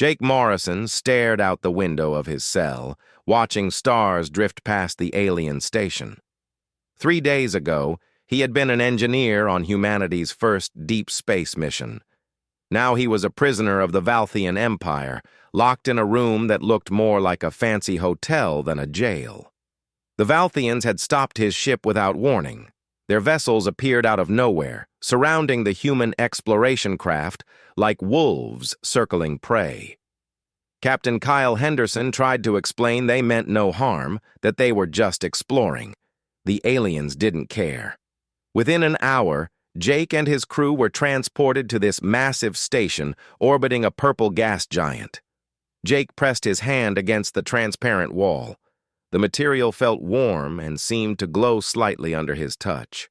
Jake Morrison stared out the window of his cell, watching stars drift past the alien station. 3 days ago, he had been an engineer on humanity's first deep space mission. Now he was a prisoner of the Valthian Empire, locked in a room that looked more like a fancy hotel than a jail. The Valthians had stopped his ship without warning. Their vessels appeared out of nowhere, surrounding the human exploration craft like wolves circling prey. Captain Kyle Henderson tried to explain they meant no harm, that they were just exploring. The aliens didn't care. Within an hour, Jake and his crew were transported to this massive station orbiting a purple gas giant. Jake pressed his hand against the transparent wall. The material felt warm and seemed to glow slightly under his touch.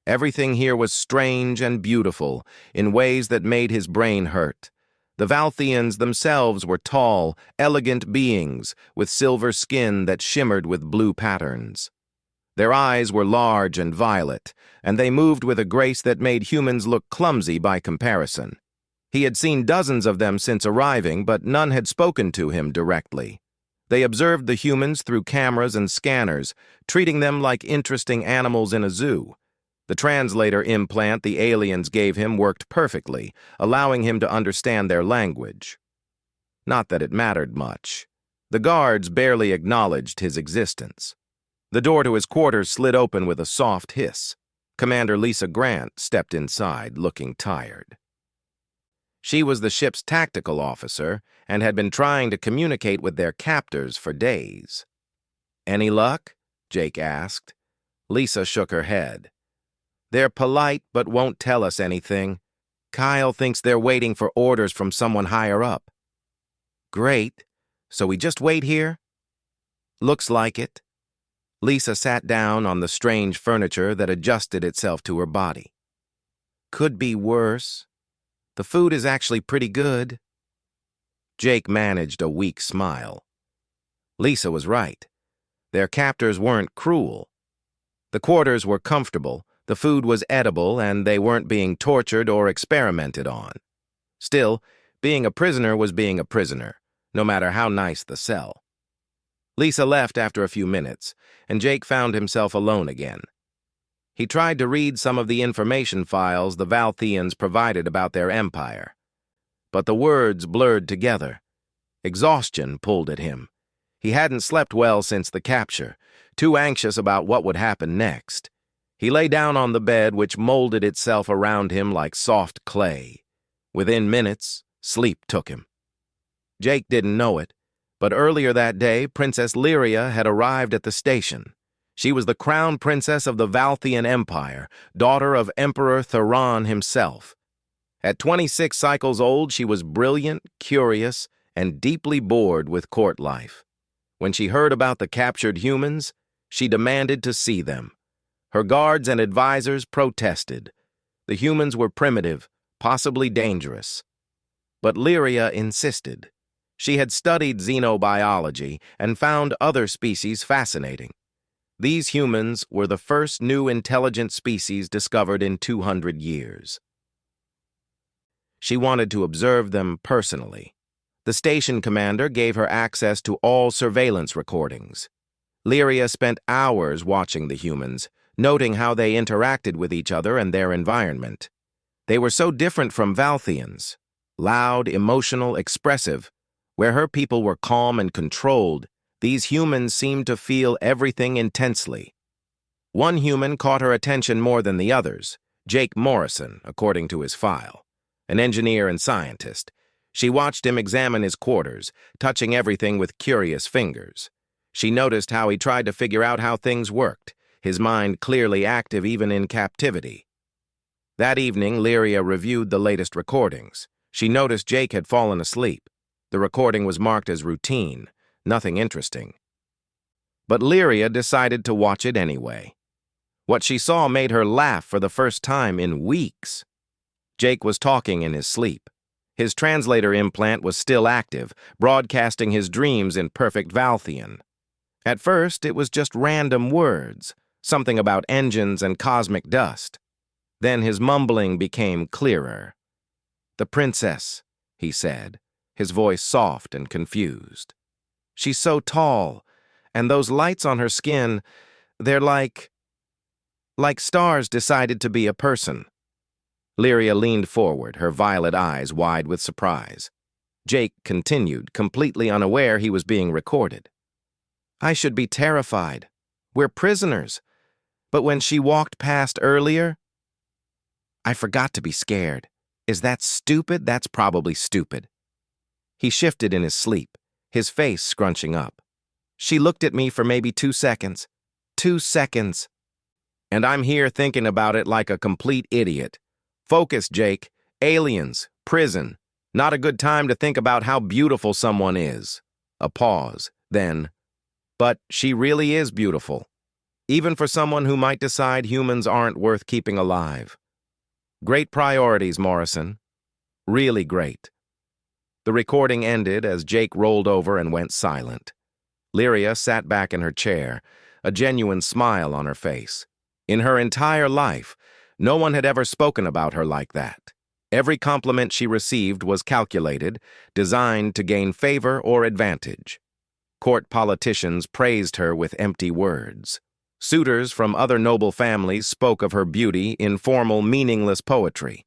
Everything here was strange and beautiful in ways that made his brain hurt. The Valthians themselves were tall, elegant beings with silver skin that shimmered with blue patterns. Their eyes were large and violet, and they moved with a grace that made humans look clumsy by comparison. He had seen dozens of them since arriving, but none had spoken to him directly. They observed the humans through cameras and scanners, treating them like interesting animals in a zoo. The translator implant the aliens gave him worked perfectly, allowing him to understand their language. Not that it mattered much. The guards barely acknowledged his existence. The door to his quarters slid open with a soft hiss. Commander Lisa Grant stepped inside, looking tired. She was the ship's tactical officer and had been trying to communicate with their captors for days. "Any luck?" Jake asked. Lisa shook her head. "They're polite but won't tell us anything. Kyle thinks they're waiting for orders from someone higher up." "Great. So we just wait here?" "Looks like it." Lisa sat down on the strange furniture that adjusted itself to her body. "Could be worse. The food is actually pretty good." Jake managed a weak smile. Lisa was right. Their captors weren't cruel. The quarters were comfortable, the food was edible, and they weren't being tortured or experimented on. Still, being a prisoner was being a prisoner, no matter how nice the cell. Lisa left after a few minutes, and Jake found himself alone again. He tried to read some of the information files the Valthians provided about their empire. But the words blurred together. Exhaustion pulled at him. He hadn't slept well since the capture, too anxious about what would happen next. He lay down on the bed, which molded itself around him like soft clay. Within minutes, sleep took him. Jake didn't know it, but earlier that day, Princess Lyria had arrived at the station. She was the crown princess of the Valthian Empire, daughter of Emperor Theron himself. At 26 cycles old, she was brilliant, curious, and deeply bored with court life. When she heard about the captured humans, she demanded to see them. Her guards and advisors protested. The humans were primitive, possibly dangerous. But Lyria insisted. She had studied xenobiology and found other species fascinating. These humans were the first new intelligent species discovered in 200 years. She wanted to observe them personally. The station commander gave her access to all surveillance recordings. Lyria spent hours watching the humans, noting how they interacted with each other and their environment. They were so different from Valthians. Loud, emotional, expressive. Where her people were calm and controlled, these humans seemed to feel everything intensely. One human caught her attention more than the others, Jake Morrison, according to his file. An engineer and scientist. She watched him examine his quarters, touching everything with curious fingers. She noticed how he tried to figure out how things worked, his mind clearly active even in captivity. That evening, Lyria reviewed the latest recordings. She noticed Jake had fallen asleep. The recording was marked as routine, nothing interesting. But Lyria decided to watch it anyway. What she saw made her laugh for the first time in weeks. Jake was talking in his sleep. His translator implant was still active, broadcasting his dreams in perfect Valthian. At first, it was just random words, something about engines and cosmic dust. Then his mumbling became clearer. "The princess," he said. his voice soft and confused. "She's so tall, and those lights on her skin, they're like stars decided to be a person." Lyria leaned forward, her violet eyes wide with surprise. Jake continued, completely unaware he was being recorded. "I should be terrified. We're prisoners. But when she walked past earlier, I forgot to be scared. Is that stupid? That's probably stupid." He shifted in his sleep, his face scrunching up. "She looked at me for maybe 2 seconds. 2 seconds. And I'm here thinking about it like a complete idiot. Focus, Jake. Aliens. Prison. Not a good time to think about how beautiful someone is." A pause. Then, "But she really is beautiful. Even for someone who might decide humans aren't worth keeping alive. Great priorities, Morrison. Really great." The recording ended as Jake rolled over and went silent. Lyria sat back in her chair, a genuine smile on her face. In her entire life, no one had ever spoken about her like that. Every compliment she received was calculated, designed to gain favor or advantage. Court politicians praised her with empty words. Suitors from other noble families spoke of her beauty in formal, meaningless poetry.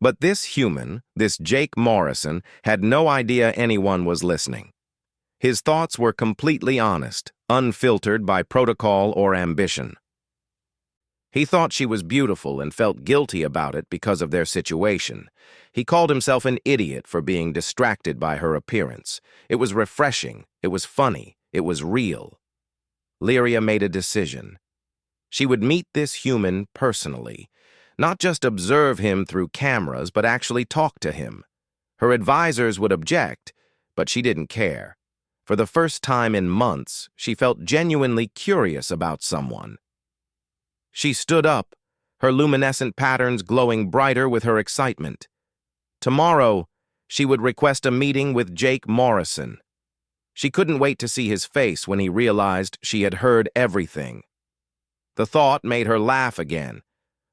But this human, this Jake Morrison, had no idea anyone was listening. His thoughts were completely honest, unfiltered by protocol or ambition. He thought she was beautiful and felt guilty about it because of their situation. He called himself an idiot for being distracted by her appearance. It was refreshing, it was funny, it was real. Lyria made a decision. She would meet this human personally, not just observe him through cameras, but actually talk to him. Her advisors would object, but she didn't care. For the first time in months, she felt genuinely curious about someone. She stood up, her luminescent patterns glowing brighter with her excitement. Tomorrow, she would request a meeting with Jake Morrison. She couldn't wait to see his face when he realized she had heard everything. The thought made her laugh again,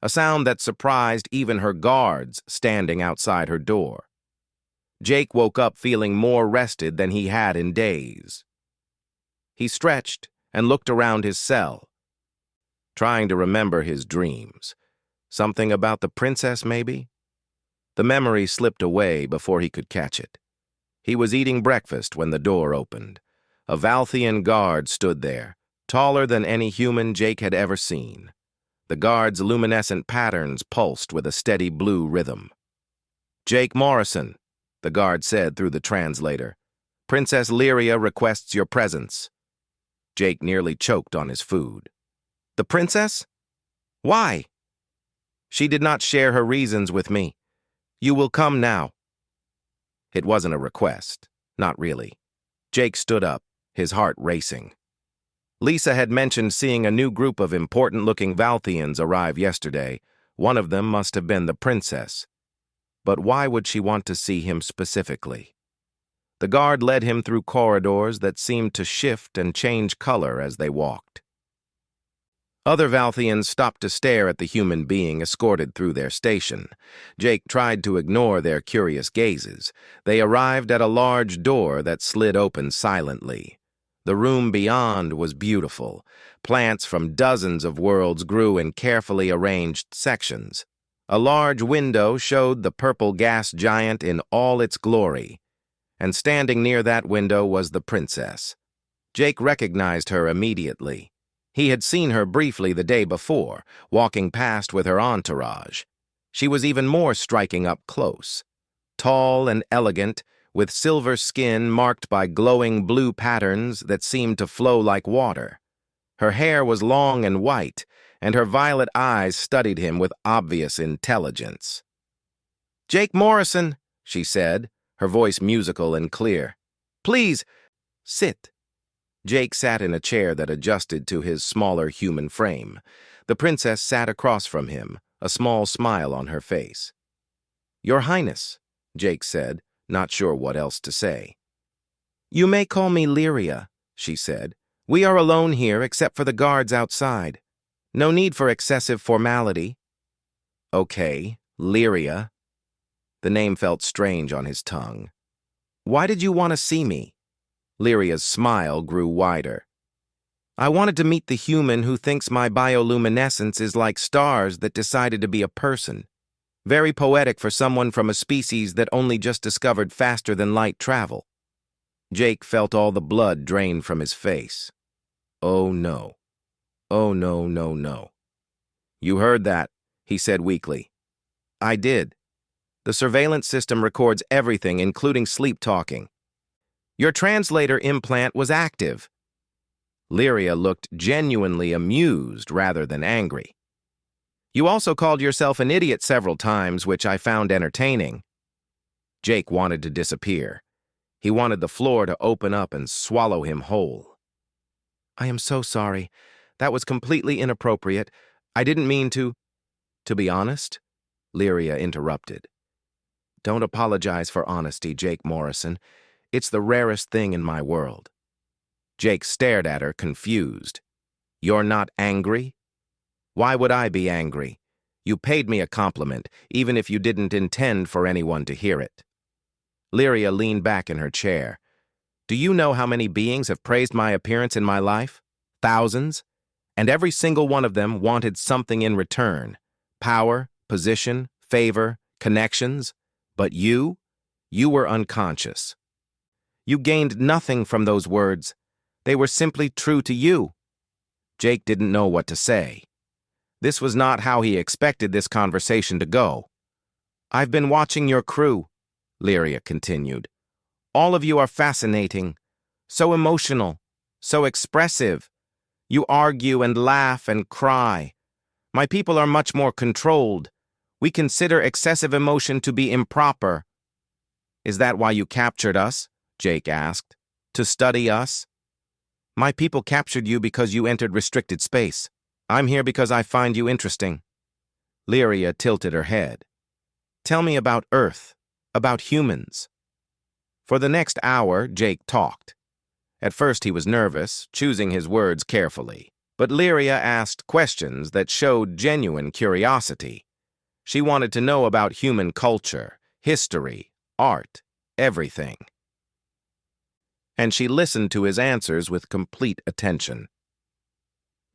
a sound that surprised even her guards standing outside her door. Jake woke up feeling more rested than he had in days. He stretched and looked around his cell, trying to remember his dreams. Something about the princess, maybe? The memory slipped away before he could catch it. He was eating breakfast when the door opened. A Valthian guard stood there, taller than any human Jake had ever seen. The guard's luminescent patterns pulsed with a steady blue rhythm. "Jake Morrison," the guard said through the translator. "Princess Lyria requests your presence." Jake nearly choked on his food. "The princess? Why?" "She did not share her reasons with me. You will come now." It wasn't a request. Not really. Jake stood up, his heart racing. Lisa had mentioned seeing a new group of important-looking Valthians arrive yesterday. One of them must have been the princess. But why would she want to see him specifically? The guard led him through corridors that seemed to shift and change color as they walked. Other Valthians stopped to stare at the human being escorted through their station. Jake tried to ignore their curious gazes. They arrived at a large door that slid open silently. The room beyond was beautiful. Plants from dozens of worlds grew in carefully arranged sections. A large window showed the purple gas giant in all its glory. And standing near that window was the princess. Jake recognized her immediately. He had seen her briefly the day before, walking past with her entourage. She was even more striking up close. Tall and elegant, with silver skin marked by glowing blue patterns that seemed to flow like water. Her hair was long and white, and her violet eyes studied him with obvious intelligence. "Jake Morrison," she said, her voice musical and clear. "Please, sit." Jake sat in a chair that adjusted to his smaller human frame. The princess sat across from him, a small smile on her face. "Your Highness," Jake said, not sure what else to say. "You may call me Lyria," she said. "We are alone here except for the guards outside. No need for excessive formality." "Okay, Lyria." The name felt strange on his tongue. Why did you want to see me? Lyria's smile grew wider. I wanted to meet the human who thinks my bioluminescence is like stars that decided to be a person. Very poetic for someone from a species that only just discovered faster-than-light travel. Jake felt all the blood drain from his face. Oh no. Oh no, no, no. You heard that, he said weakly. I did. The surveillance system records everything, including sleep talking. Your translator implant was active. Lyria looked genuinely amused rather than angry. You also called yourself an idiot several times, which I found entertaining. Jake wanted to disappear. He wanted the floor to open up and swallow him whole. I am so sorry. That was completely inappropriate. I didn't mean to. To be honest, Lyria interrupted. Don't apologize for honesty, Jake Morrison. It's the rarest thing in my world. Jake stared at her, confused. You're not angry? Why would I be angry? You paid me a compliment, even if you didn't intend for anyone to hear it. Lyria leaned back in her chair. Do you know how many beings have praised my appearance in my life? Thousands? And every single one of them wanted something in return. Power, position, favor, connections. But you were unconscious. You gained nothing from those words. They were simply true to you. Jake didn't know what to say. This was not how he expected this conversation to go. I've been watching your crew, Lyria continued. All of you are fascinating, so emotional, so expressive. You argue and laugh and cry. My people are much more controlled. We consider excessive emotion to be improper. Is that why you captured us? Jake asked. To study us? My people captured you because you entered restricted space. I'm here because I find you interesting. Lyria tilted her head. Tell me about Earth, about humans. For the next hour, Jake talked. At first he was nervous, choosing his words carefully. But Lyria asked questions that showed genuine curiosity. She wanted to know about human culture, history, art, everything. And she listened to his answers with complete attention.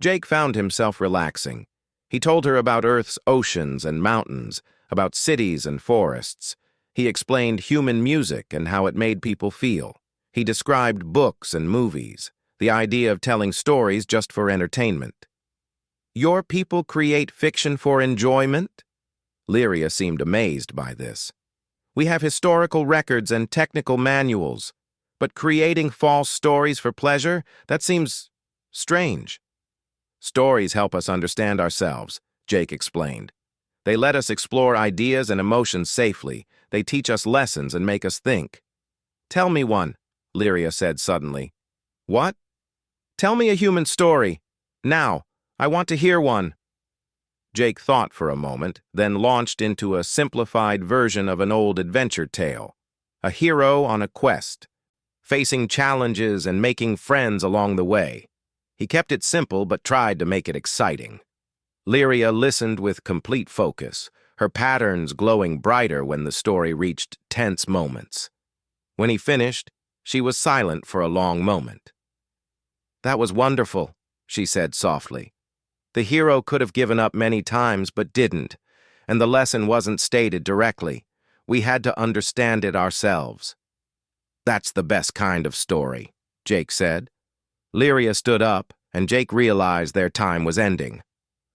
Jake found himself relaxing. He told her about Earth's oceans and mountains, about cities and forests. He explained human music and how it made people feel. He described books and movies, the idea of telling stories just for entertainment. Your people create fiction for enjoyment? Lyria seemed amazed by this. We have historical records and technical manuals, but creating false stories for pleasure, that seems strange. Stories help us understand ourselves, Jake explained. They let us explore ideas and emotions safely. They teach us lessons and make us think. Tell me one, Lyria said suddenly. What? Tell me a human story. Now, I want to hear one. Jake thought for a moment, then launched into a simplified version of an old adventure tale. A hero on a quest, facing challenges and making friends along the way. He kept it simple but tried to make it exciting. Lyria listened with complete focus, her patterns glowing brighter when the story reached tense moments. When he finished, she was silent for a long moment. That was wonderful, she said softly. The hero could have given up many times but didn't, and the lesson wasn't stated directly. We had to understand it ourselves. That's the best kind of story, Jake said. Lyria stood up, and Jake realized their time was ending.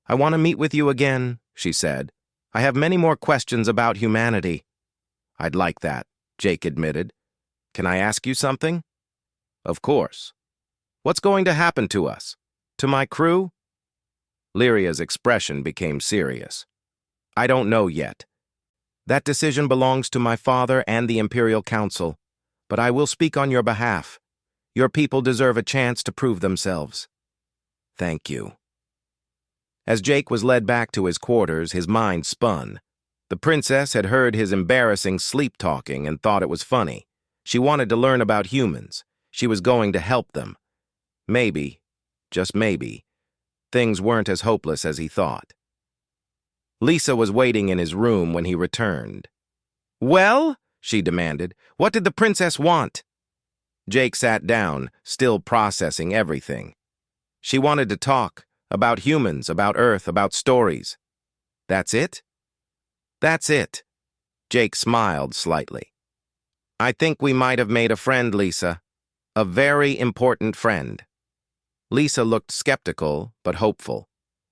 I want to meet with you again, she said. I have many more questions about humanity. I'd like that, Jake admitted. Can I ask you something? Of course. What's going to happen to us? To my crew? Lyria's expression became serious. I don't know yet. That decision belongs to my father and the Imperial Council, but I will speak on your behalf. Your people deserve a chance to prove themselves. Thank you. As Jake was led back to his quarters, his mind spun. The princess had heard his embarrassing sleep-talking and thought it was funny. She wanted to learn about humans. She was going to help them. Maybe, just maybe, things weren't as hopeless as he thought. Lisa was waiting in his room when he returned. Well, she demanded. "What did the princess want?" Jake sat down, still processing everything. She wanted to talk about humans, about Earth, about stories. That's it? That's it. Jake smiled slightly. "I think we might have made a friend, Lisa. A very important friend." Lisa looked skeptical, but hopeful.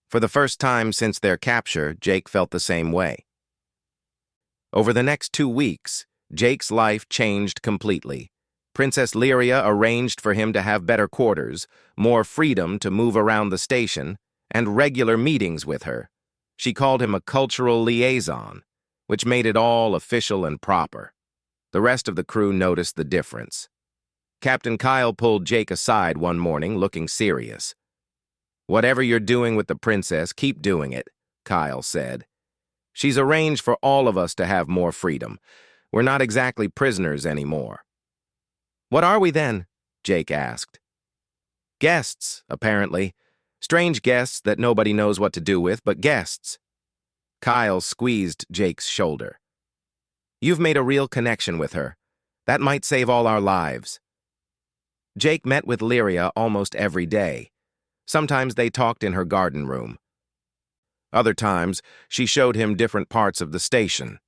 For the first time since their capture, Jake felt the same way. Over the next 2 weeks, Jake's life changed completely. Princess Lyria arranged for him to have better quarters, more freedom to move around the station, and regular meetings with her. She called him a cultural liaison, which made it all official and proper. The rest of the crew noticed the difference. Captain Kyle pulled Jake aside one morning, looking serious. "Whatever you're doing with the princess, keep doing it," Kyle said. "She's arranged for all of us to have more freedom. We're not exactly prisoners anymore." "What are we then?" Jake asked. "Guests, apparently. Strange guests that nobody knows what to do with, but guests." Kyle squeezed Jake's shoulder. "You've made a real connection with her. That might save all our lives." Jake met with Lyria almost every day. Sometimes they talked in her garden room. Other times, she showed him different parts of the station.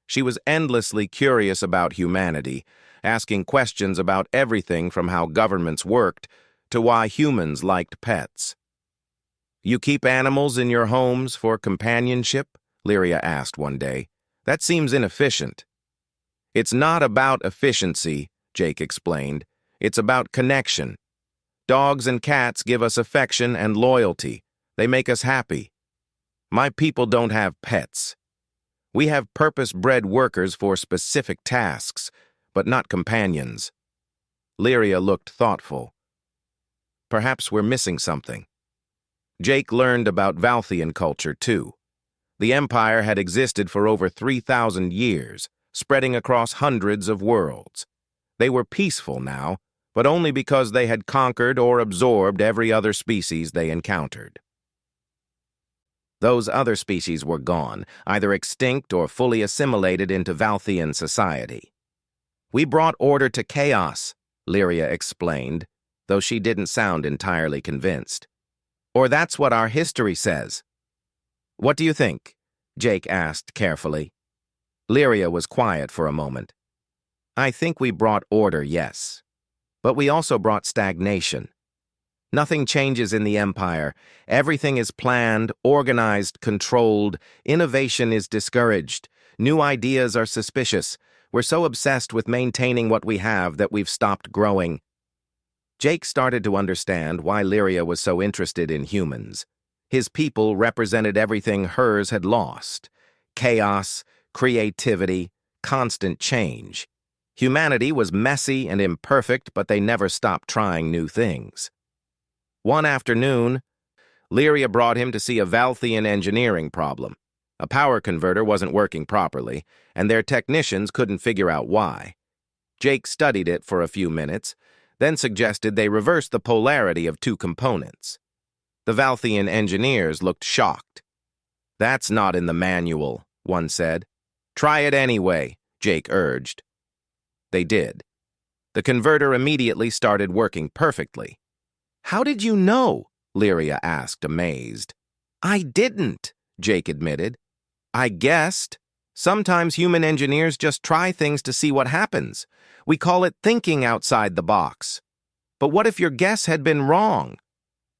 She was endlessly curious about humanity, asking questions about everything from how governments worked to why humans liked pets. "You keep animals in your homes for companionship?" Lyria asked one day. "That seems inefficient." "It's not about efficiency," Jake explained. "It's about connection. Dogs and cats give us affection and loyalty. They make us happy. My people don't have pets. We have purpose-bred workers for specific tasks, but not companions." Lyria looked thoughtful. "Perhaps we're missing something." Jake learned about Valthian culture, too. The Empire had existed for over 3,000 years, spreading across hundreds of worlds. They were peaceful now, but only because they had conquered or absorbed every other species they encountered. Those other species were gone, either extinct or fully assimilated into Valthian society. "We brought order to chaos," Lyria explained, though she didn't sound entirely convinced. "Or that's what our history says." "What do you think?" Jake asked carefully. Lyria was quiet for a moment. "I think we brought order, yes. But we also brought stagnation. Nothing changes in the Empire. Everything is planned, organized, controlled. Innovation is discouraged. New ideas are suspicious. We're so obsessed with maintaining what we have that we've stopped growing." Jake started to understand why Lyria was so interested in humans. His people represented everything hers had lost: chaos, creativity, constant change. Humanity was messy and imperfect, but they never stopped trying new things. One afternoon, Lyria brought him to see a Valthian engineering problem. A power converter wasn't working properly, and their technicians couldn't figure out why. Jake studied it for a few minutes, then suggested they reverse the polarity of two components. The Valthian engineers looked shocked. "That's not in the manual," one said. "Try it anyway," Jake urged. They did. The converter immediately started working perfectly. "How did you know?" Lyria asked, amazed. "I didn't," Jake admitted. "I guessed. Sometimes human engineers just try things to see what happens. We call it thinking outside the box. But what if your guess had been wrong?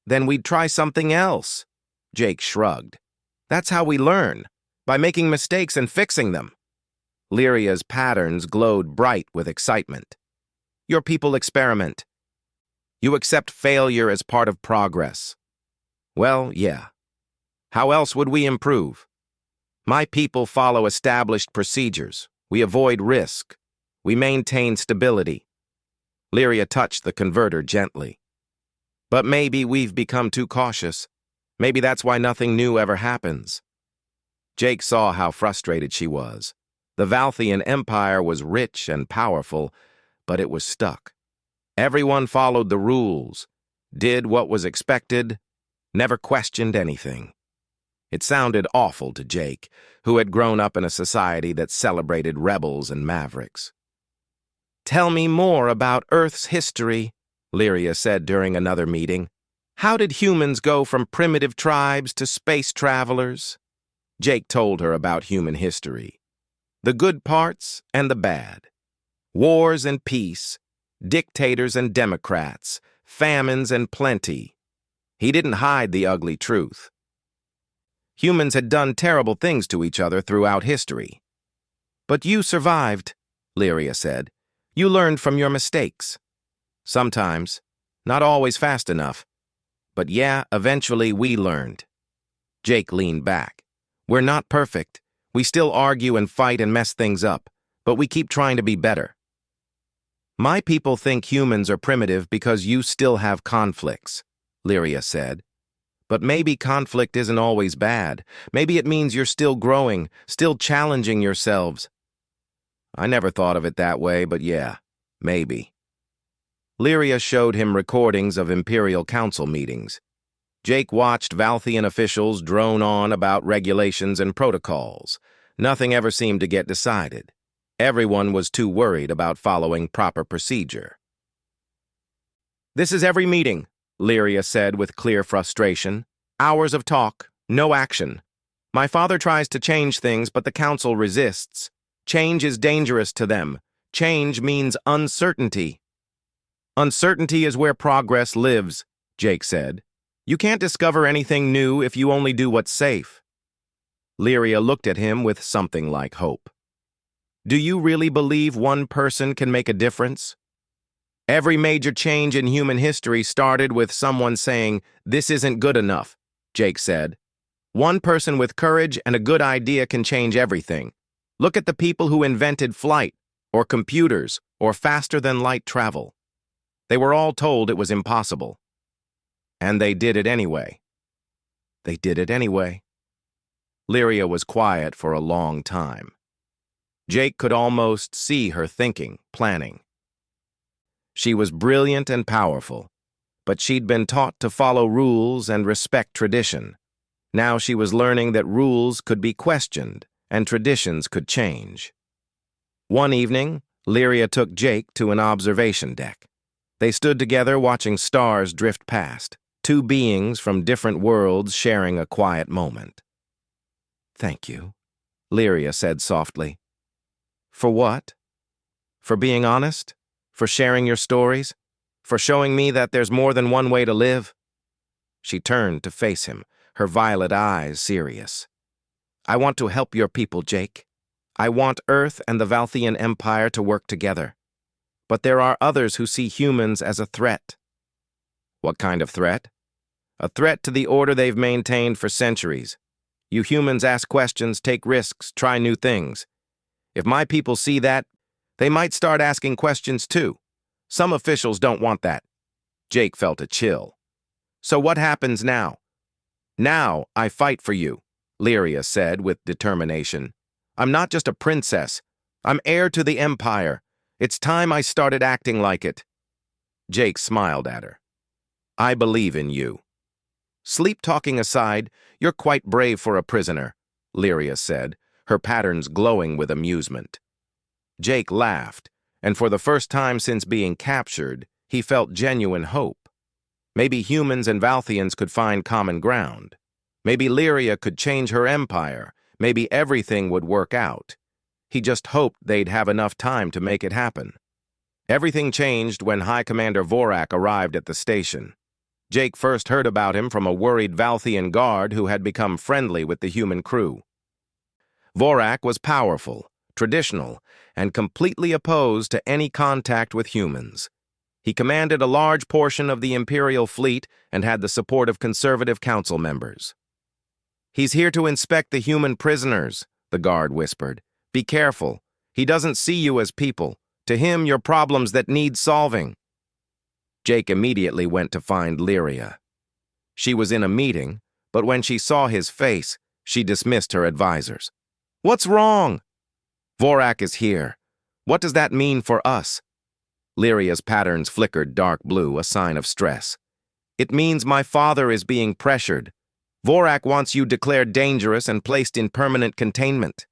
Then we'd try something else." Jake shrugged. "That's how we learn, by making mistakes and fixing them." Lyria's patterns glowed bright with excitement. "Your people experiment. You accept failure as part of progress." "Well, yeah. How else would we improve? My people follow established procedures. We avoid risk. We maintain stability." Lyria touched the converter gently. "But maybe we've become too cautious. Maybe that's why nothing new ever happens." Jake saw how frustrated she was. The Valthian Empire was rich and powerful, but it was stuck. Everyone followed the rules, did what was expected, never questioned anything. It sounded awful to Jake, who had grown up in a society that celebrated rebels and mavericks. "Tell me more about Earth's history," Lyria said during another meeting. "How did humans go from primitive tribes to space travelers?" Jake told her about human history. The good parts and the bad. Wars and peace, dictators and democrats, famines and plenty. He didn't hide the ugly truth. Humans had done terrible things to each other throughout history. "But you survived," Lyria said. "You learned from your mistakes. Sometimes, not always fast enough. But yeah, eventually we learned." Jake leaned back. "We're not perfect. We still argue and fight and mess things up, but we keep trying to be better." "My people think humans are primitive because you still have conflicts," Lyria said. "But maybe conflict isn't always bad. Maybe it means you're still growing, still challenging yourselves." "I never thought of it that way, but yeah, maybe." Lyria showed him recordings of Imperial Council meetings. Jake watched Valthian officials drone on about regulations and protocols. Nothing ever seemed to get decided. Everyone was too worried about following proper procedure. "This is every meeting," Lyria said with clear frustration. "Hours of talk, no action. My father tries to change things, but the council resists. Change is dangerous to them. Change means uncertainty." "Uncertainty is where progress lives," Jake said. "You can't discover anything new if you only do what's safe." Lyria looked at him with something like hope. "Do you really believe one person can make a difference?" "Every major change in human history started with someone saying, 'This isn't good enough,'" Jake said. "One person with courage and a good idea can change everything. Look at the people who invented flight, or computers, or faster-than-light travel. They were all told it was impossible. And they did it anyway. They did it anyway." Lyria was quiet for a long time. Jake could almost see her thinking, planning. She was brilliant and powerful, but she'd been taught to follow rules and respect tradition. Now she was learning that rules could be questioned and traditions could change. One evening, Lyria took Jake to an observation deck. They stood together watching stars drift past, two beings from different worlds sharing a quiet moment. "Thank you," Lyria said softly. "For what? For being honest? For sharing your stories? For showing me that there's more than one way to live?" She turned to face him, her violet eyes serious. "I want to help your people, Jake. I want Earth and the Valthian Empire to work together. But there are others who see humans as a threat." "What kind of threat?" "A threat to the order they've maintained for centuries. You humans ask questions, take risks, try new things. If my people see that, they might start asking questions too. Some officials don't want that." Jake felt a chill. "So what happens now?" "Now I fight for you," Lyria said with determination. "I'm not just a princess. I'm heir to the Empire. It's time I started acting like it." Jake smiled at her. "I believe in you." "Sleep talking aside, you're quite brave for a prisoner," Lyria said, her patterns glowing with amusement. Jake laughed, and for the first time since being captured, he felt genuine hope. Maybe humans and Valthians could find common ground. Maybe Lyria could change her empire. Maybe everything would work out. He just hoped they'd have enough time to make it happen. Everything changed when High Commander Vorak arrived at the station. Jake first heard about him from a worried Valthian guard who had become friendly with the human crew. Vorak was powerful, traditional, and completely opposed to any contact with humans. He commanded a large portion of the Imperial fleet and had the support of conservative council members. "He's here to inspect the human prisoners," the guard whispered. "Be careful. He doesn't see you as people. To him, you're problems that need solving." Jake immediately went to find Lyria. She was in a meeting, but when she saw his face, she dismissed her advisors. "What's wrong?" "Vorak is here. What does that mean for us?" Lyria's patterns flickered dark blue, a sign of stress. "It means my father is being pressured." Vorak wants you declared dangerous and placed in permanent containment.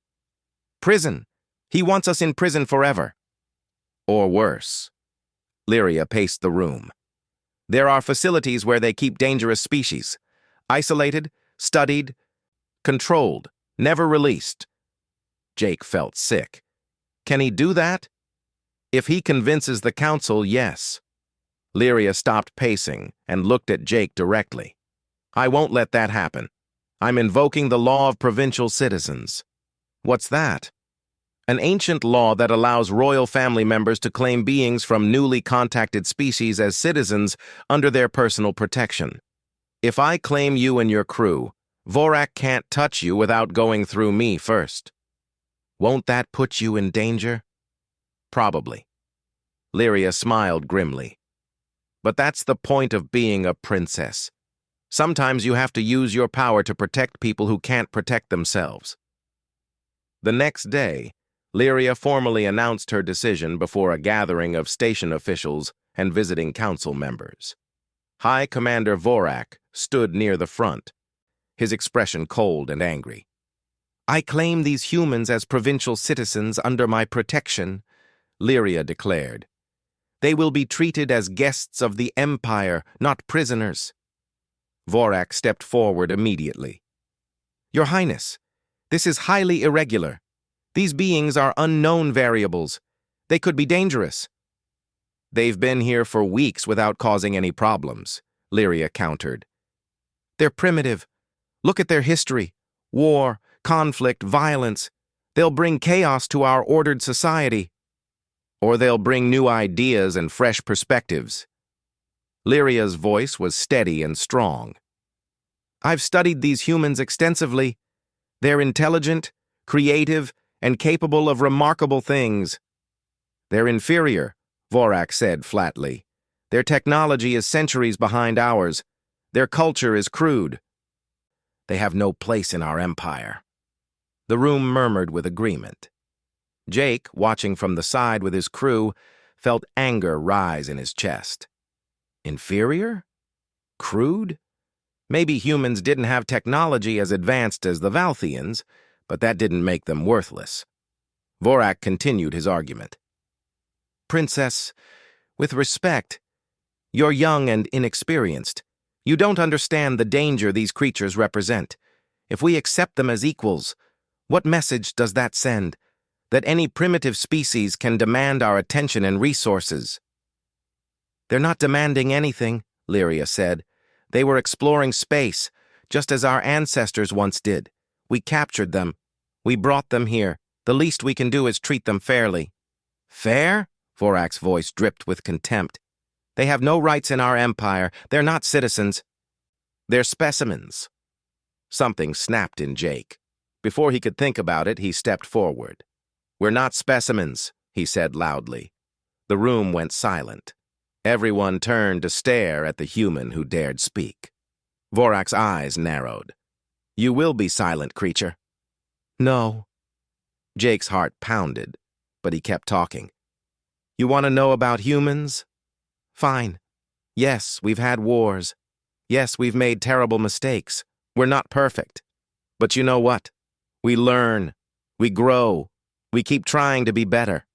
Prison. He wants us in prison forever. Or worse. Lyria paced the room. There are facilities where they keep dangerous species. Isolated, studied, controlled, never released. Jake felt sick. Can he do that? If he convinces the council, yes. Lyria stopped pacing and looked at Jake directly. I won't let that happen. I'm invoking the law of provincial citizens. What's that? An ancient law that allows royal family members to claim beings from newly contacted species as citizens under their personal protection. If I claim you and your crew, Vorak can't touch you without going through me first. Won't that put you in danger? Probably. Lyria smiled grimly. But that's the point of being a princess. Sometimes you have to use your power to protect people who can't protect themselves. The next day, Lyria formally announced her decision before a gathering of station officials and visiting council members. High Commander Vorak stood near the front, his expression cold and angry. I claim these humans as provincial citizens under my protection, Lyria declared. They will be treated as guests of the Empire, not prisoners. Vorak stepped forward immediately. Your Highness, this is highly irregular. These beings are unknown variables. They could be dangerous. They've been here for weeks without causing any problems, Lyria countered. They're primitive. Look at their history. War, conflict, violence. They'll bring chaos to our ordered society. Or they'll bring new ideas and fresh perspectives. Lyria's voice was steady and strong. I've studied these humans extensively. They're intelligent, creative, and capable of remarkable things. They're inferior, Vorak said flatly. Their technology is centuries behind ours. Their culture is crude. They have no place in our empire. The room murmured with agreement. Jake, watching from the side with his crew, felt anger rise in his chest. Inferior? Crude? Maybe humans didn't have technology as advanced as the Valthians, but that didn't make them worthless. Vorak continued his argument. Princess, with respect, you're young and inexperienced. You don't understand the danger these creatures represent. If we accept them as equals, what message does that send? That any primitive species can demand our attention and resources. They're not demanding anything, Lyria said. They were exploring space, just as our ancestors once did. We captured them. We brought them here. The least we can do is treat them fairly. Fair? Vorak's voice dripped with contempt. They have no rights in our empire. They're not citizens. They're specimens. Something snapped in Jake. Before he could think about it, he stepped forward. We're not specimens, he said loudly. The room went silent. Everyone turned to stare at the human who dared speak. Vorak's eyes narrowed. You will be silent, creature. No. Jake's heart pounded, but he kept talking. You want to know about humans? Fine. Yes, we've had wars. Yes, we've made terrible mistakes. We're not perfect. But you know what? We learn. We grow. We keep trying to be better.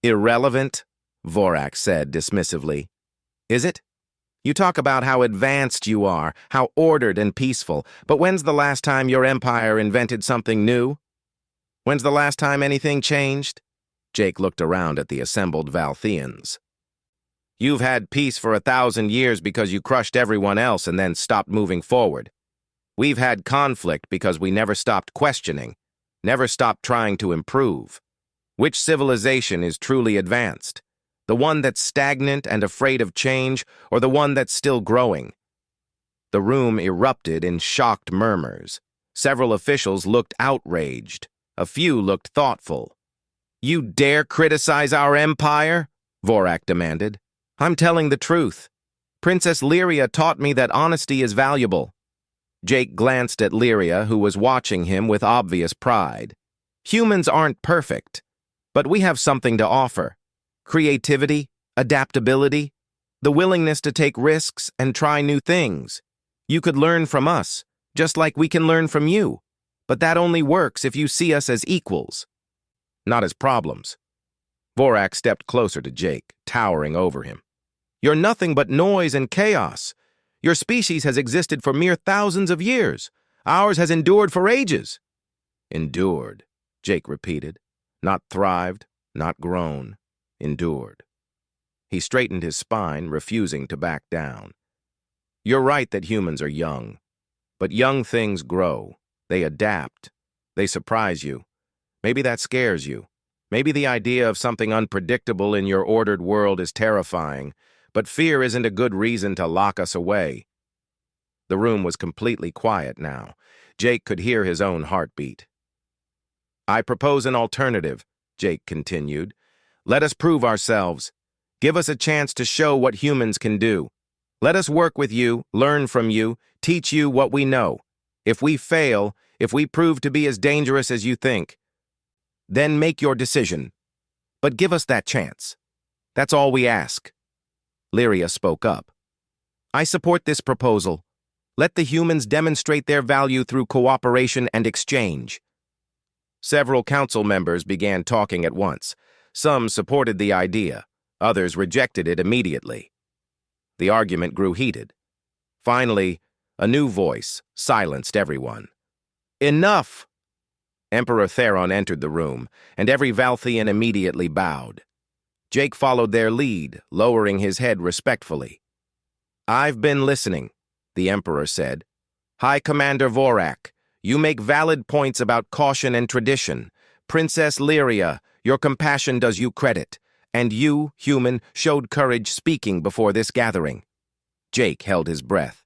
Irrelevant? Vorak said dismissively. Is it? You talk about how advanced you are, how ordered and peaceful, but when's the last time your empire invented something new? When's the last time anything changed? Jake looked around at the assembled Valthians. You've had peace for 1,000 years because you crushed everyone else and then stopped moving forward. We've had conflict because we never stopped questioning, never stopped trying to improve. Which civilization is truly advanced? The one that's stagnant and afraid of change, or the one that's still growing? The room erupted in shocked murmurs. Several officials looked outraged. A few looked thoughtful. You dare criticize our empire? Vorak demanded. I'm telling the truth. Princess Lyria taught me that honesty is valuable. Jake glanced at Lyria, who was watching him with obvious pride. Humans aren't perfect, but we have something to offer. Creativity, adaptability, the willingness to take risks and try new things. You could learn from us, just like we can learn from you. But that only works if you see us as equals, not as problems. Vorak stepped closer to Jake, towering over him. You're nothing but noise and chaos. Your species has existed for mere thousands of years. Ours has endured for ages. Endured, Jake repeated. Not thrived, not grown. Endured. He straightened his spine, refusing to back down. You're right that humans are young. But young things grow. They adapt. They surprise you. Maybe that scares you. Maybe the idea of something unpredictable in your ordered world is terrifying, but fear isn't a good reason to lock us away. The room was completely quiet now. Jake could hear his own heartbeat. I propose an alternative, Jake continued. Let us prove ourselves. Give us a chance to show what humans can do. Let us work with you, learn from you, teach you what we know. If we fail, if we prove to be as dangerous as you think, then make your decision. But give us that chance. That's all we ask. Lyria spoke up. I support this proposal. Let the humans demonstrate their value through cooperation and exchange. Several council members began talking at once. Some supported the idea. Others rejected it immediately. The argument grew heated. Finally, a new voice silenced everyone. Enough! Emperor Theron entered the room, and every Valthian immediately bowed. Jake followed their lead, lowering his head respectfully. I've been listening, the Emperor said. High Commander Vorak, you make valid points about caution and tradition. Princess Lyria, your compassion does you credit. And you, human, showed courage speaking before this gathering. Jake held his breath.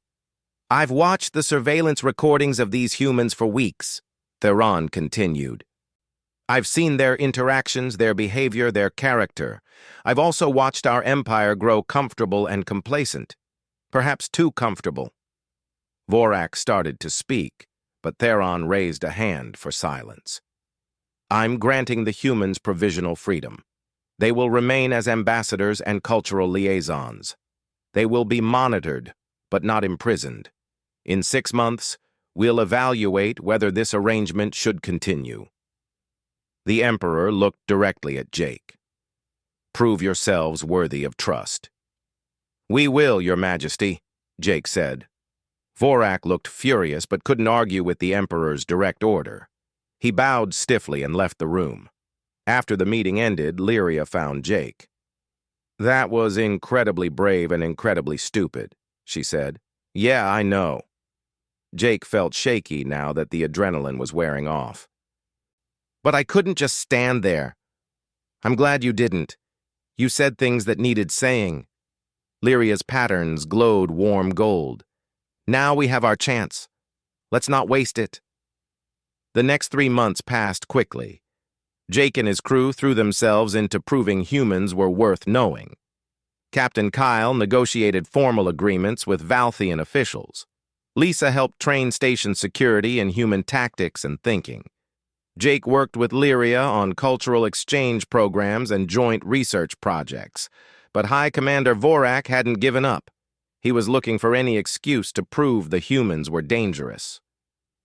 I've watched the surveillance recordings of these humans for weeks, Theron continued. I've seen their interactions, their behavior, their character. I've also watched our empire grow comfortable and complacent. Perhaps too comfortable. Vorak started to speak, but Theron raised a hand for silence. I'm granting the humans provisional freedom. They will remain as ambassadors and cultural liaisons. They will be monitored, but not imprisoned. In 6 months, we'll evaluate whether this arrangement should continue. The Emperor looked directly at Jake. Prove yourselves worthy of trust. We will, Your Majesty, Jake said. Vorak looked furious but couldn't argue with the Emperor's direct order. He bowed stiffly and left the room. After the meeting ended, Lyria found Jake. That was incredibly brave and incredibly stupid, she said. Yeah, I know. Jake felt shaky now that the adrenaline was wearing off. But I couldn't just stand there. I'm glad you didn't. You said things that needed saying. Lyria's patterns glowed warm gold. Now we have our chance. Let's not waste it. The next 3 months passed quickly. Jake and his crew threw themselves into proving humans were worth knowing. Captain Kyle negotiated formal agreements with Valthian officials. Lisa helped train station security in human tactics and thinking. Jake worked with Lyria on cultural exchange programs and joint research projects, but High Commander Vorak hadn't given up. He was looking for any excuse to prove the humans were dangerous.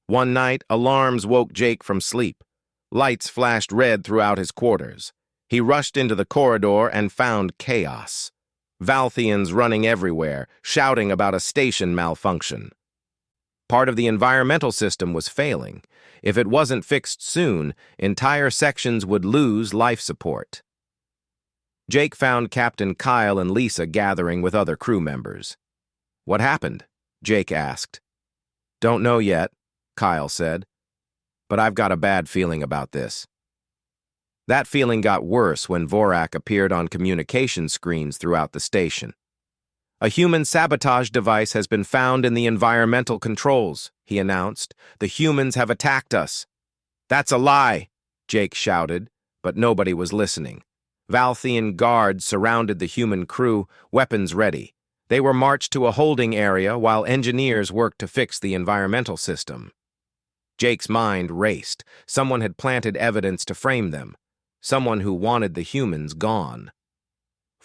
One night, alarms woke Jake from sleep. Lights flashed red throughout his quarters. He rushed into the corridor and found chaos. Valthians running everywhere, shouting about a station malfunction. Part of the environmental system was failing. If it wasn't fixed soon, entire sections would lose life support. Jake found Captain Kyle and Lisa gathering with other crew members. What happened? Jake asked. Don't know yet, Kyle said. But I've got a bad feeling about this. That feeling got worse when Vorak appeared on communication screens throughout the station. A human sabotage device has been found in the environmental controls, he announced. The humans have attacked us. That's a lie, Jake shouted, but nobody was listening. Valthian guards surrounded the human crew, weapons ready. They were marched to a holding area while engineers worked to fix the environmental system. Jake's mind raced. Someone had planted evidence to frame them. Someone who wanted the humans gone.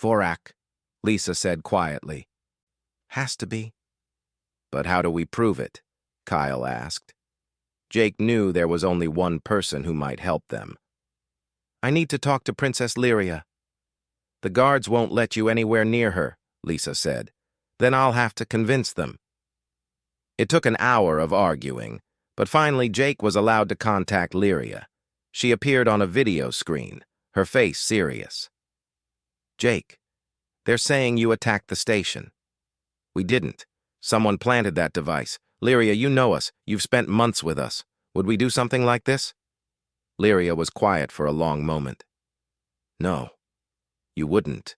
Vorak, Lisa said quietly. Has to be. But how do we prove it? Kyle asked. Jake knew there was only one person who might help them. I need to talk to Princess Lyria. The guards won't let you anywhere near her, Lisa said. Then I'll have to convince them. It took an hour of arguing, but finally Jake was allowed to contact Lyria. She appeared on a video screen, her face serious. Jake, they're saying you attacked the station. We didn't. Someone planted that device. Lyria, you know us. You've spent months with us. Would we do something like this? Lyria was quiet for a long moment. No, you wouldn't.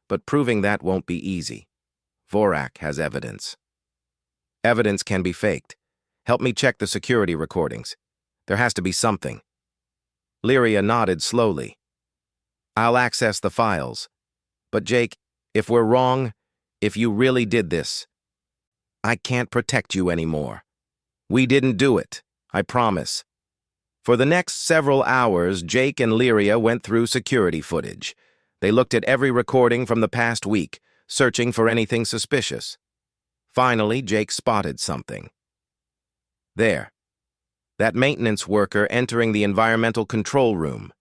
But proving that won't be easy. Vorak has evidence. Evidence can be faked. Help me check the security recordings. There has to be something. Lyria nodded slowly. I'll access the files. But Jake, if we're wrong, if you really did this, I can't protect you anymore. We didn't do it, I promise. For the next several hours, Jake and Lyria went through security footage. They looked at every recording from the past week, searching for anything suspicious. Finally, Jake spotted something. There. That maintenance worker entering the environmental control room.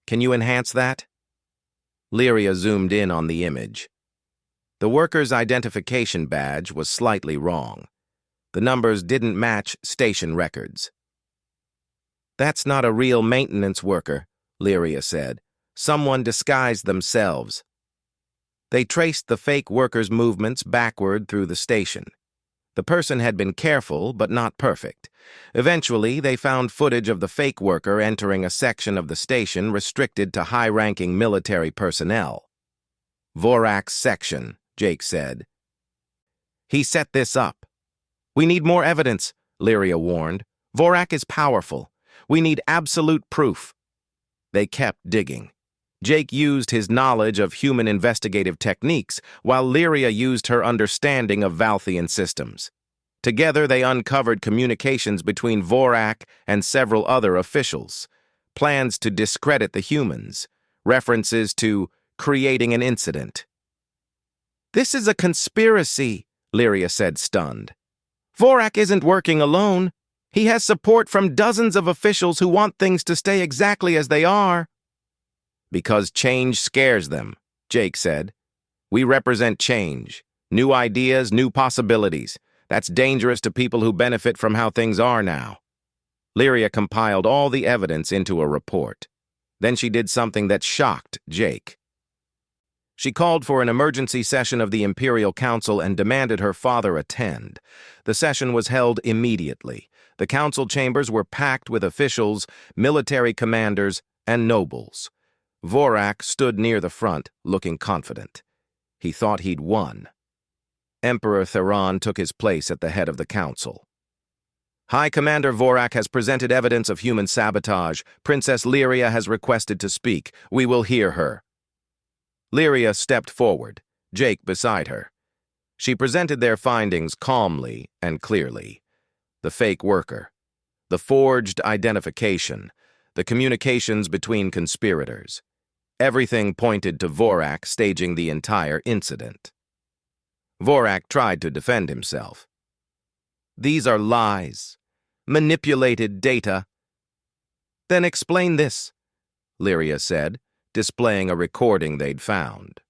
Can you enhance that? Lyria zoomed in on the image. The worker's identification badge was slightly wrong. The numbers didn't match station records. That's not a real maintenance worker, Lyria said. Someone disguised themselves. They traced the fake worker's movements backward through the station. The person had been careful, but not perfect. Eventually, they found footage of the fake worker entering a section of the station restricted to high-ranking military personnel. Vorak's section, Jake said. He set this up. We need more evidence, Lyria warned. Vorak is powerful. We need absolute proof. They kept digging. Jake used his knowledge of human investigative techniques, while Lyria used her understanding of Valthian systems. Together, they uncovered communications between Vorak and several other officials, plans to discredit the humans, references to creating an incident. This is a conspiracy, Lyria said, stunned. Vorak isn't working alone. He has support from dozens of officials who want things to stay exactly as they are. Because change scares them, Jake said. We represent change. New ideas, new possibilities. That's dangerous to people who benefit from how things are now. Lyria compiled all the evidence into a report. Then she did something that shocked Jake. She called for an emergency session of the Imperial Council and demanded her father attend. The session was held immediately. The council chambers were packed with officials, military commanders, and nobles. Vorak stood near the front, looking confident. He thought he'd won. Emperor Theron took his place at the head of the council. High Commander Vorak has presented evidence of human sabotage. Princess Lyria has requested to speak. We will hear her. Lyria stepped forward, Jake beside her. She presented their findings calmly and clearly. The fake worker, the forged identification, the communications between conspirators. Everything pointed to Vorak staging the entire incident. Vorak tried to defend himself. These are lies, manipulated data. Then explain this, Lyria said, displaying a recording they'd found.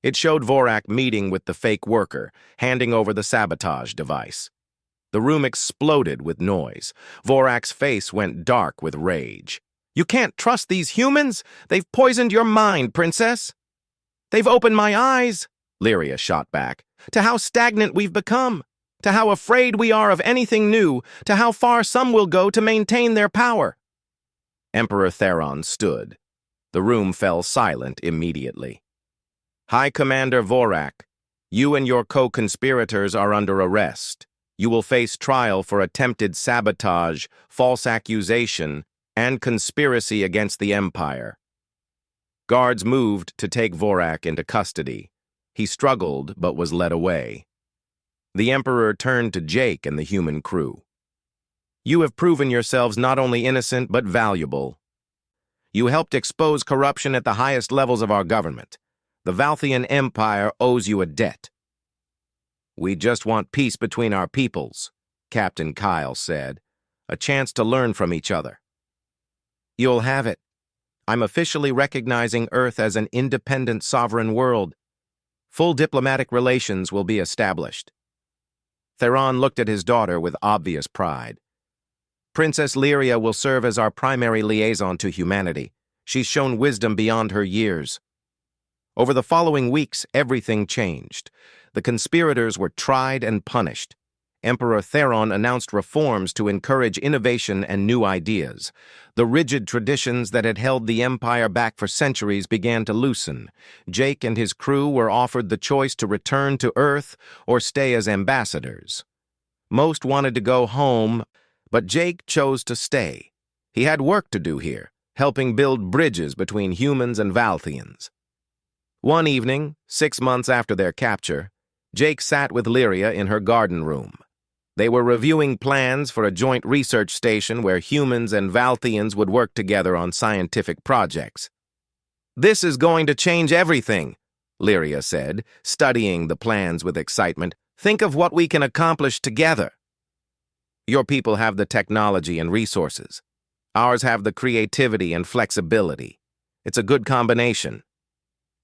It showed Vorak meeting with the fake worker, handing over the sabotage device. The room exploded with noise. Vorak's face went dark with rage. You can't trust these humans? They've poisoned your mind, Princess. They've opened my eyes, Lyria shot back, to how stagnant we've become, to how afraid we are of anything new, to how far some will go to maintain their power. Emperor Theron stood. The room fell silent immediately. High Commander Vorak, you and your co-conspirators are under arrest. You will face trial for attempted sabotage, false accusation, and conspiracy against the Empire. Guards moved to take Vorak into custody. He struggled, but was led away. The Emperor turned to Jake and the human crew. You have proven yourselves not only innocent, but valuable. You helped expose corruption at the highest levels of our government. The Valthian Empire owes you a debt. We just want peace between our peoples, Captain Kyle said. "A chance to learn from each other." "You'll have it. I'm officially recognizing Earth as an independent sovereign world. Full diplomatic relations will be established." Theron looked at his daughter with obvious pride. "Princess Lyria will serve as our primary liaison to humanity. She's shown wisdom beyond her years." Over the following weeks, everything changed. The conspirators were tried and punished. Emperor Theron announced reforms to encourage innovation and new ideas. The rigid traditions that had held the Empire back for centuries began to loosen. Jake and his crew were offered the choice to return to Earth or stay as ambassadors. Most wanted to go home, but Jake chose to stay. He had work to do here, helping build bridges between humans and Valthians. One evening, 6 months after their capture, Jake sat with Lyria in her garden room. They were reviewing plans for a joint research station where humans and Valthians would work together on scientific projects. "This is going to change everything," Lyria said, studying the plans with excitement. "Think of what we can accomplish together." "Your people have the technology and resources. Ours have the creativity and flexibility. It's a good combination."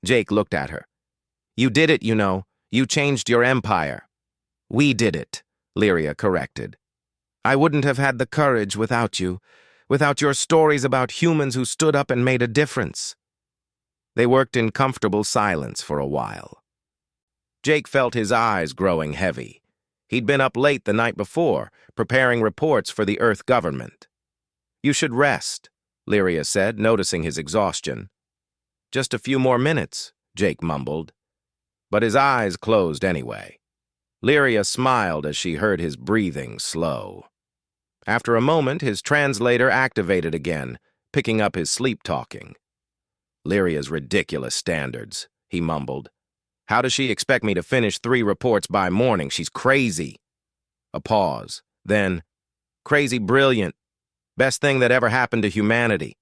Jake looked at her. "You did it, you know. You changed your empire." "We did it," Lyria corrected. "I wouldn't have had the courage without you, without your stories about humans who stood up and made a difference." They worked in comfortable silence for a while. Jake felt his eyes growing heavy. He'd been up late the night before, preparing reports for the Earth government. "You should rest," Lyria said, noticing his exhaustion. "Just a few more minutes," Jake mumbled. But his eyes closed anyway. Lyria smiled as she heard his breathing slow. After a moment, his translator activated again, picking up his sleep-talking. "Lyria's ridiculous standards," he mumbled. "How does she expect me to finish 3 reports by morning? She's crazy." A pause. Then, "Crazy brilliant. Best thing that ever happened to humanity.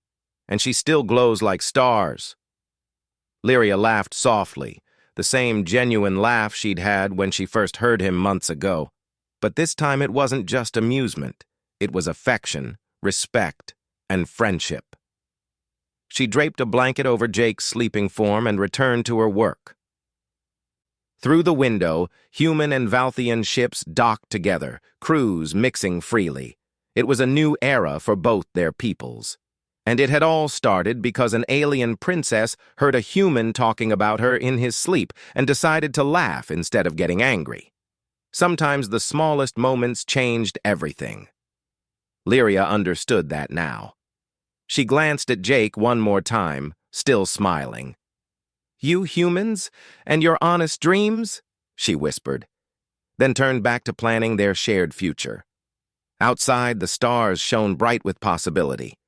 And she still glows like stars." Lyria laughed softly, the same genuine laugh she'd had when she first heard him months ago. But this time it wasn't just amusement. It was affection, respect, and friendship. She draped a blanket over Jake's sleeping form and returned to her work. Through the window, human and Valthian ships docked together, crews mixing freely. It was a new era for both their peoples. And it had all started because an alien princess heard a human talking about her in his sleep and decided to laugh instead of getting angry. Sometimes the smallest moments changed everything. Lyria understood that now. She glanced at Jake one more time, still smiling. "You humans? And your honest dreams?" she whispered, then turned back to planning their shared future. Outside, the stars shone bright with possibility.